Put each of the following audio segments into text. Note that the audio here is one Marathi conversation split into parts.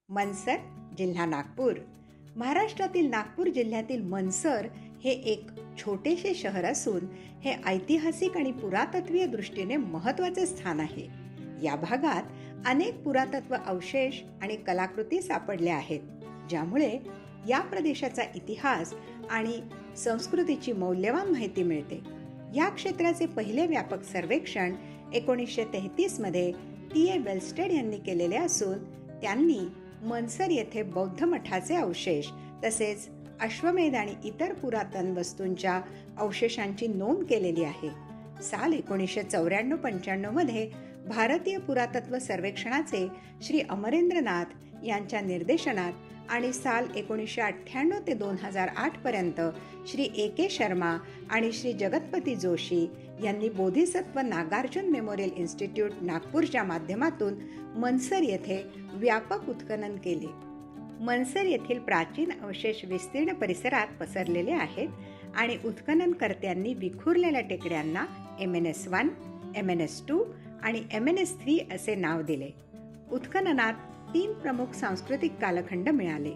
मनसर, जिल्हा नागपूर. महाराष्ट्रातील नागपूर जिल्ह्यातील मनसर हे एक छोटेसे शहर असून हे ऐतिहासिक आणि पुरातत्वीय दृष्टीने महत्त्वाचे स्थान आहे. या भागात अनेक पुरातत्व अवशेष आणि कलाकृती सापडल्या आहेत, ज्यामुळे या प्रदेशाचा इतिहास आणि संस्कृतीची मौल्यवान माहिती मिळते. या क्षेत्राचे पहिले व्यापक सर्वेक्षण 1933 मध्ये टी.ए. वेलस्टेड यांनी केलेले असून त्यांनी मनसर येथे बौद्ध मठाचे अवशेष तसेच अश्वमेध आणि इतर पुरातन वस्तूंच्या अवशेषांची नोंद केलेली आहे. साल 1994-95 मध्ये भारतीय पुरातत्व सर्वेक्षणाचे श्री अमरेंद्रनाथ यांच्या निर्देशनात आणि साल 1998 ते 2008 पर्यंत श्री ए.के. शर्मा आणि श्री जगतपती जोशी यांनी बोधिसत्व नागार्जुन मेमोरियल इन्स्टिट्यूट नागपूरच्या माध्यमातून मनसर येथे व्यापक उत्खनन केले. मनसर येथील प्राचीन अवशेष विस्तीर्ण परिसरात पसरलेले आहेत आणि उत्खननकर्त्यांनी विखुरलेल्या टेकड्यांना MNS1, MNS2 आणि MNS3 असे नाव दिले. उत्खननात 3 प्रमुख सांस्कृतिक कालखंड मिळाले.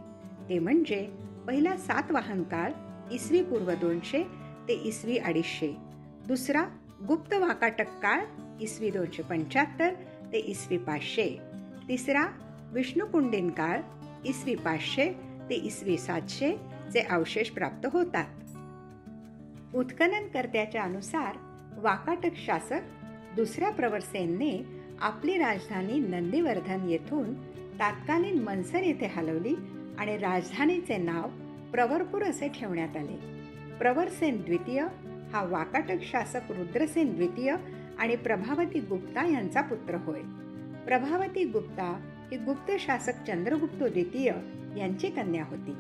ते म्हणजे पहिला सातवाहन काळ इसवी पूर्व 200 ते इसवी 250, दुसरा गुप्त वाकाटक काळ इसवी 275 ते इसवी 500, तिसरा विष्णुकुंडिन काळ इसवी 500 ते इसवी 700 चे अवशेष प्राप्त होतात. उत्खननकर्त्याच्या अनुसार वाकाटक शासक दुसऱ्या प्रवरसेनने आपली राजधानी नंदीवर्धन येथून तात्कालीन मनसर येथे हलवली आणि राजधानीचे नाव प्रवरपूर असे ठेवण्यात आले. प्रवरसेन द्वितीय हा वाकाटक शासक रुद्रसेन द्वितीय आणि प्रभावती गुप्ता यांचा पुत्र होय. प्रभावती गुप्ता ही गुप्त शासक चंद्रगुप्त द्वितीय यांची कन्या होती.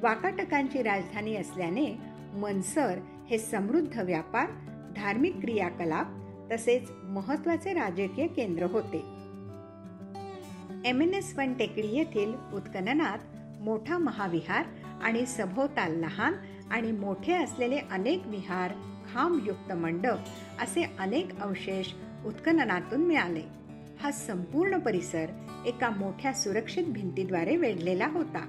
वाकाटकांची राजधानी असल्याने मनसर हे समृद्ध व्यापार, धार्मिक क्रियाकलाप तसेच महत्त्वाचे राजकीय केंद्र होते. MNS1 टेकडी येथील उत्खननात मोठा महाविहार आणि सभोवताल लहान आणि मोठे असलेले अनेक विहार, खांबयुक्त मंडप असे अनेक अवशेष उत्खननातून मिळाले. हा संपूर्ण परिसर एका मोठ्या सुरक्षित भिंतीद्वारे वेढलेला होता.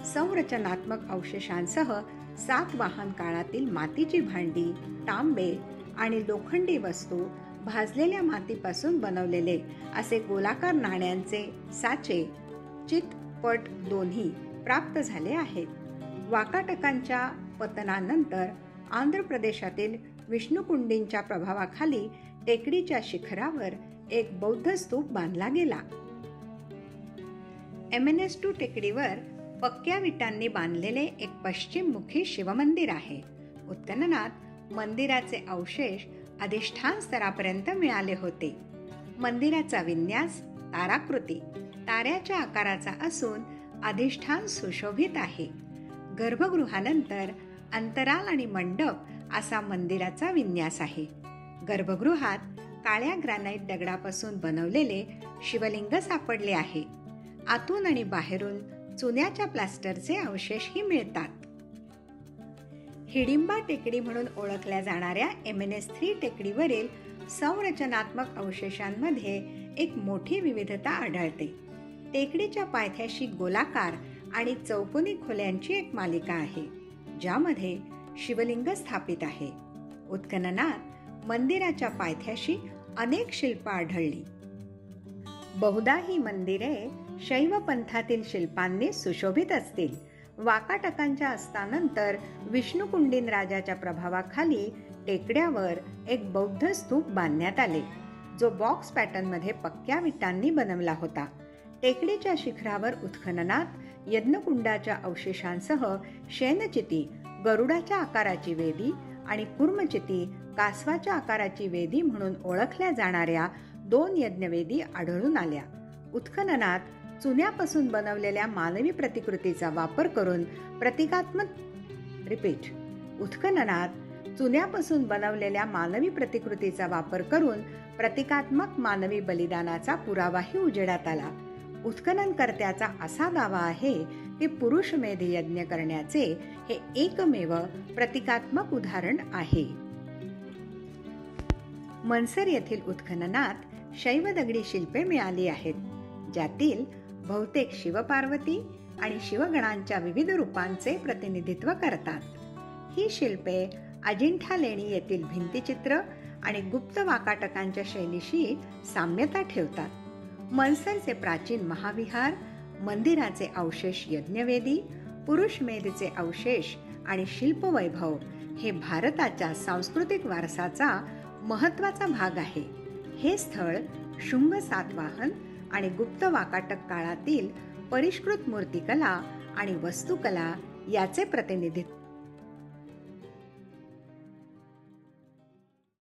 संरचनात्मक अवशेषांसह सातवाहन काळातील मातीची भांडी, तांबे आणि लोखंडी वस्तू, भाजलेल्या मातीपासून बनवलेले असे गोलाकार नाण्यांचे साचे, चितपट दोन्ही प्राप्त झाले आहेत. वाकाटकांच्या पतनानंतर आंध्र प्रदेशातील विष्णुकुंडींच्या प्रभावाखाली टेकडीच्या शिखरावर एक बौद्ध स्तूप बांधला गेला. MNS2 टेकडीवर पक्क्या विटांनी बांधलेले एक पश्चिममुखी शिवमंदिर आहे. उत्खननात मंदिराचे अवशेष अधिष्ठान स्तरापर्यंत मिळाले होते. मंदिराचा विन्यास ताराकृती, ताऱ्याच्या आकाराचा असून अधिष्ठान सुशोभित आहे. गर्भगृहानंतर अंतराल आणि मंडप असा मंदिराचा विन्यास आहे. गर्भगृहात काळ्या ग्रॅनाइट दगडापासून बनवलेले शिवलिंग सापडले आहे. आतून आणि बाहेरून चुन्याच्या प्लास्टरचे अवशेषही मिळतात. हिडिंबा टेकडी म्हणून ओळखल्या जाणाऱ्या MNS3 टेकडीवरील संरचनात्मक अवशेषांमध्ये एक मोठी विविधता आढळते. टेकडीच्या पायथ्याशी गोलाकार आणि चौकोनी खोल्यांची एक मालिका आहे, ज्यामध्ये शिवलिंग स्थापित आहे. उत्खननात मंदिराच्या पायथ्याशी अनेक शिल्प आढळली. बहुधा ही मंदिरे शैव पंथातील शिल्पांनी सुशोभित असतील. वाकाटकांच्या अस्तानंतर विष्णुकुंडीन राजाच्या प्रभावाखाली टेकड्यावर एक बौद्ध स्तूप बांधण्यात आले, जो बॉक्स पॅटर्नमध्ये पक्क्या विटांनी बनवला होता. टेकडीच्या शिखरावर उत्खननात यज्ञकुंडाच्या अवशेषांसह शेनचिती, गरुडाच्या आकाराची वेदी आणि कुर्मचिती, कासवाच्या आकाराची वेदी म्हणून ओळखल्या जाणाऱ्या 2 यज्ञवेदी आढळून आल्या. उत्खननात चुन्यापासून बनवलेल्या मानवी प्रतिकृतीचा वापर करून प्रतिकात्मक मानवी बलिदानाचा पुरावाही उजेडात आला. उत्खननकर्त्याचा असा दावा आहे की पुरुषमेध यज्ञ करण्याचे हे एकमेव प्रतिकात्मक उदाहरण आहे. मनसर येथील उत्खननात शैव दगडी शिल्पे मिळाली आहेत, ज्यातील बहुतेक शिवपार्वती आणि शिवगणांच्या विविध रूपांचे प्रतिनिधित्व करतात. ही शिल्पे अजिंठा लेणी येथील भिंतीचित्र आणि गुप्त वाकाटकांच्या शैलीशी साम्यता ठेवतात. मनसरचे प्राचीन महाविहार, मंदिराचे अवशेष यज्ञवेदी, पुरुषमेधचे अवशेष आणि शिल्पवैभव हे भारताच्या सांस्कृतिक वारसाचा महत्त्वाचा भाग आहे. हे स्थळ शुंग सातवाहन आणि गुप्त वाकाटक काळातील परिष्कृत मूर्तिकला आणि वस्तुकला याचे प्रतिनिधित्व